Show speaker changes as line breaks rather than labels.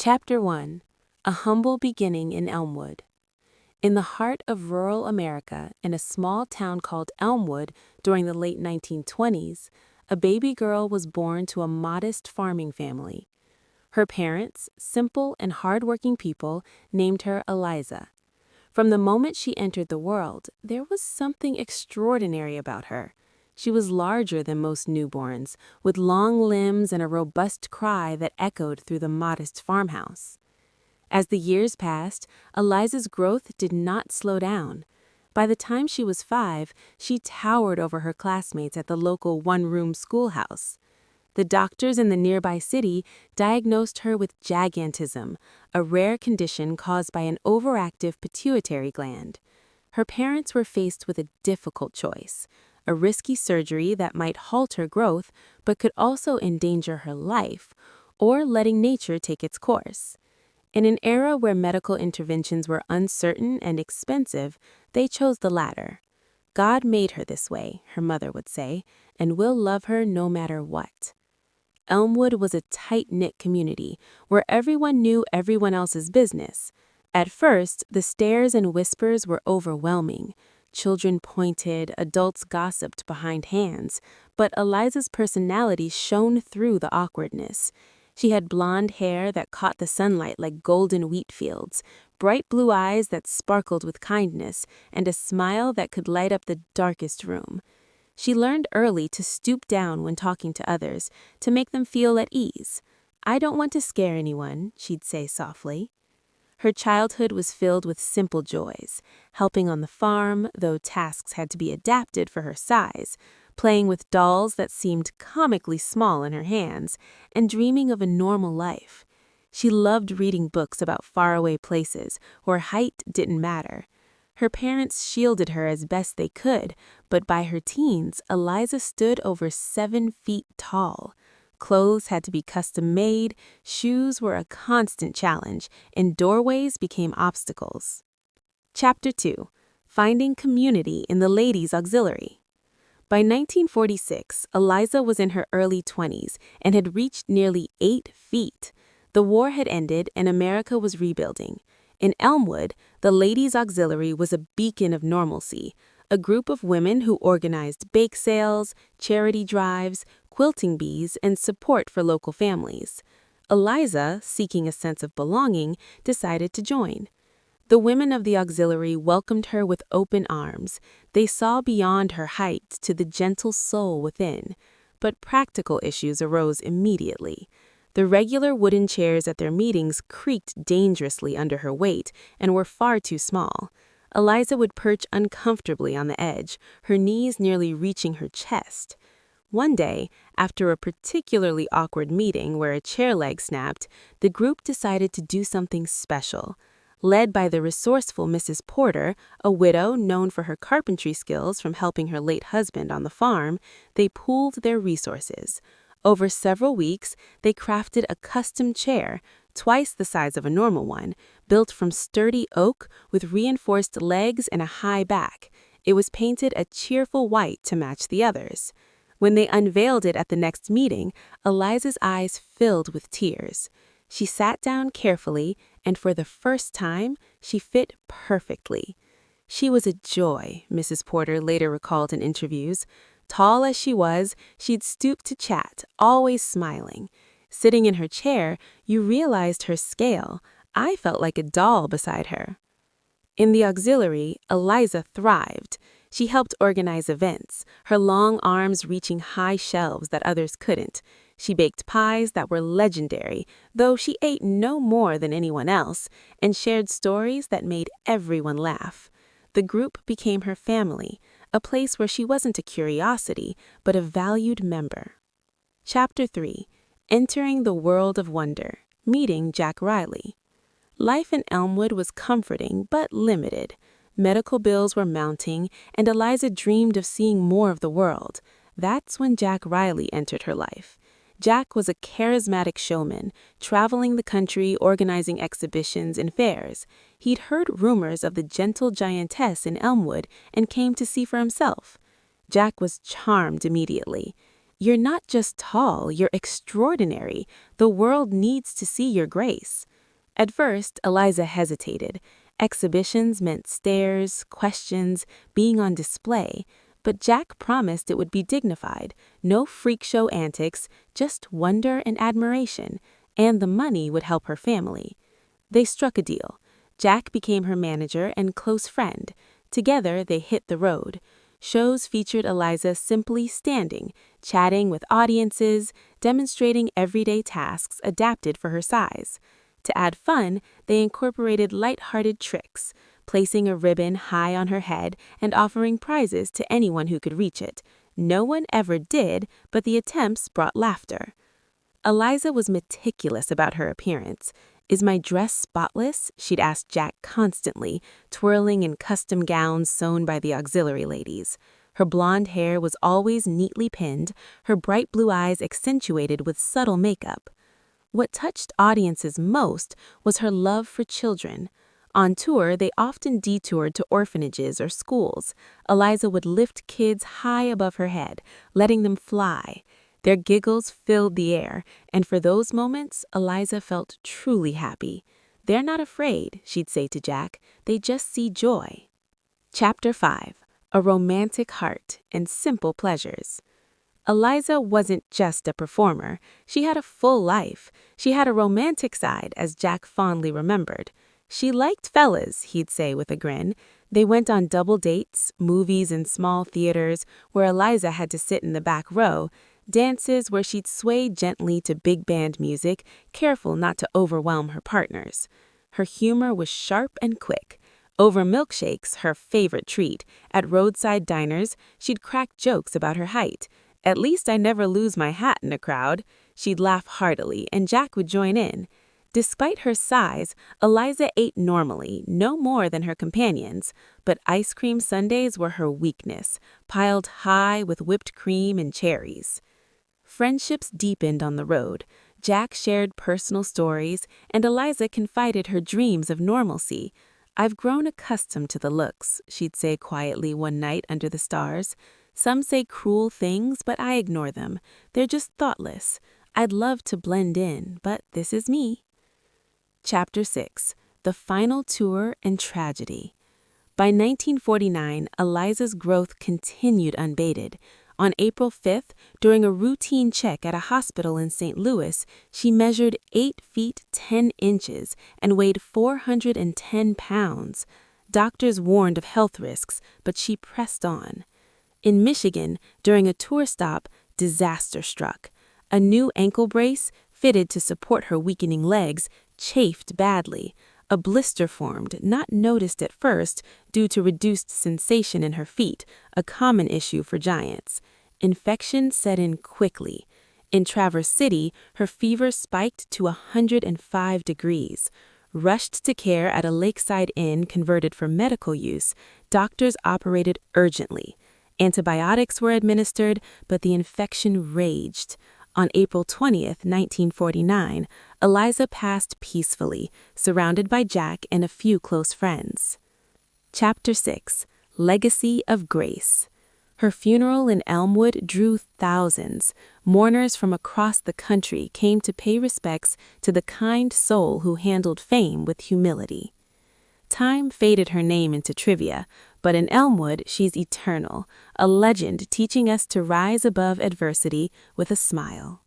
Chapter 1. A Humble Beginning in Elmwood. In the heart of rural America, in a small town called Elmwood during the late 1920s, a baby girl was born to a modest farming family. Her parents, simple and hardworking people, named her Eliza. From the moment she entered the world, there was something extraordinary about her. She was larger than most newborns, with long limbs and a robust cry that echoed through the modest farmhouse. As the years passed, Eliza's growth did not slow down. By the time she was 5, she towered over her classmates at the local one-room schoolhouse. The doctors in the nearby city diagnosed her with gigantism, a rare condition caused by an overactive pituitary gland. Her parents were faced with a difficult choice: a risky surgery that might halt her growth but could also endanger her life, or letting nature take its course. In an era where medical interventions were uncertain and expensive, they chose the latter. "God made her this way," her mother would say, "and we'll love her no matter what." Elmwood was a tight-knit community where everyone knew everyone else's business. At first, the stares and whispers were overwhelming. Children pointed, adults gossiped behind hands, but Eliza's personality shone through the awkwardness. She had blonde hair that caught the sunlight like golden wheat fields, bright blue eyes that sparkled with kindness, and a smile that could light up the darkest room. She learned early to stoop down when talking to others, to make them feel at ease. "I don't want to scare anyone," she'd say softly. Her childhood was filled with simple joys: helping on the farm, though tasks had to be adapted for her size, playing with dolls that seemed comically small in her hands, and dreaming of a normal life. She loved reading books about faraway places where height didn't matter. Her parents shielded her as best they could, but by her teens, Eliza stood over 7 feet tall. Clothes had to be custom-made, shoes were a constant challenge, and doorways became obstacles. Chapter 2. Finding Community in the Ladies' Auxiliary. By 1946, Eliza was in her early 20s and had reached nearly 8 feet. The war had ended and America was rebuilding. In Elmwood, the Ladies' Auxiliary was a beacon of normalcy, a group of women who organized bake sales, charity drives, quilting bees, and support for local families. Eliza, seeking a sense of belonging, decided to join. The women of the auxiliary welcomed her with open arms. They saw beyond her height to the gentle soul within. But practical issues arose immediately. The regular wooden chairs at their meetings creaked dangerously under her weight and were far too small. Eliza would perch uncomfortably on the edge, her knees nearly reaching her chest. One day, after a particularly awkward meeting where a chair leg snapped, the group decided to do something special. Led by the resourceful Mrs. Porter, a widow known for her carpentry skills from helping her late husband on the farm, they pooled their resources. Over several weeks, they crafted a custom chair, twice the size of a normal one, built from sturdy oak with reinforced legs and a high back. It was painted a cheerful white to match the others. When they unveiled it at the next meeting, Eliza's eyes filled with tears. She sat down carefully, and for the first time, she fit perfectly. She was a joy, Mrs. Porter later recalled in interviews. Tall as she was, she'd stoop to chat, always smiling. Sitting in her chair, you realized her scale. I felt like a doll beside her. In the auxiliary, Eliza thrived. She helped organize events, her long arms reaching high shelves that others couldn't. She baked pies that were legendary, though she ate no more than anyone else, and shared stories that made everyone laugh. The group became her family, a place where she wasn't a curiosity, but a valued member. Chapter 3. Entering the World of Wonder, Meeting Jack Riley. Life in Elmwood was comforting but limited. Medical bills were mounting, and Eliza dreamed of seeing more of the world. That's when Jack Riley entered her life. Jack was a charismatic showman, traveling the country organizing exhibitions and fairs. He'd heard rumors of the gentle giantess in Elmwood and came to see for himself. Jack was charmed immediately. "You're not just tall, you're extraordinary. The world needs to see your grace." At first, Eliza hesitated. Exhibitions meant stares, questions, being on display, but Jack promised it would be dignified, no freak show antics, just wonder and admiration, and the money would help her family. They struck a deal. Jack became her manager and close friend. Together, they hit the road. Shows featured Eliza simply standing, chatting with audiences, demonstrating everyday tasks adapted for her size. To add fun, they incorporated light-hearted tricks, placing a ribbon high on her head and offering prizes to anyone who could reach it. No one ever did, but the attempts brought laughter. Eliza was meticulous about her appearance. "Is my dress spotless?" she'd ask Jack constantly, twirling in custom gowns sewn by the auxiliary ladies. Her blonde hair was always neatly pinned, her bright blue eyes accentuated with subtle makeup. What touched audiences most was her love for children. On tour, they often detoured to orphanages or schools. Eliza would lift kids high above her head, letting them fly. Their giggles filled the air, and for those moments, Eliza felt truly happy. "They're not afraid," she'd say to Jack. "They just see joy." Chapter 5. A Romantic Heart and Simple Pleasures. Eliza wasn't just a performer. She had a full life. She had a romantic side, as Jack fondly remembered. "She liked fellas," he'd say with a grin. They went on double dates, movies in small theaters where Eliza had to sit in the back row, dances where she'd sway gently to big band music, careful not to overwhelm her partners. Her humor was sharp and quick. Over milkshakes, her favorite treat, at roadside diners, she'd crack jokes about her height. "At least I never lose my hat in a crowd." She'd laugh heartily, and Jack would join in. Despite her size, Eliza ate normally, no more than her companions, but ice cream sundaes were her weakness, piled high with whipped cream and cherries. Friendships deepened on the road. Jack shared personal stories, and Eliza confided her dreams of normalcy. "I've grown accustomed to the looks," she'd say quietly one night under the stars. "Some say cruel things, but I ignore them. They're just thoughtless. I'd love to blend in, but this is me." Chapter 6. The Final Tour and Tragedy. By 1949, Eliza's growth continued unabated. On April 5th, during a routine check at a hospital in St. Louis, she measured 8 feet 10 inches and weighed 410 pounds. Doctors warned of health risks, but she pressed on. In Michigan, during a tour stop, disaster struck. A new ankle brace, fitted to support her weakening legs, chafed badly. A blister formed, not noticed at first, due to reduced sensation in her feet, a common issue for giants. Infection set in quickly. In Traverse City, her fever spiked to 105 degrees. Rushed to care at a lakeside inn converted for medical use, doctors operated urgently. Antibiotics were administered, but the infection raged. On April 20th, 1949, Eliza passed peacefully, surrounded by Jack and a few close friends. Chapter 6. Legacy of Grace. Her funeral in Elmwood drew thousands. Mourners from across the country came to pay respects to the kind soul who handled fame with humility. Time faded her name into trivia, but in Elmwood she's eternal, a legend teaching us to rise above adversity with a smile.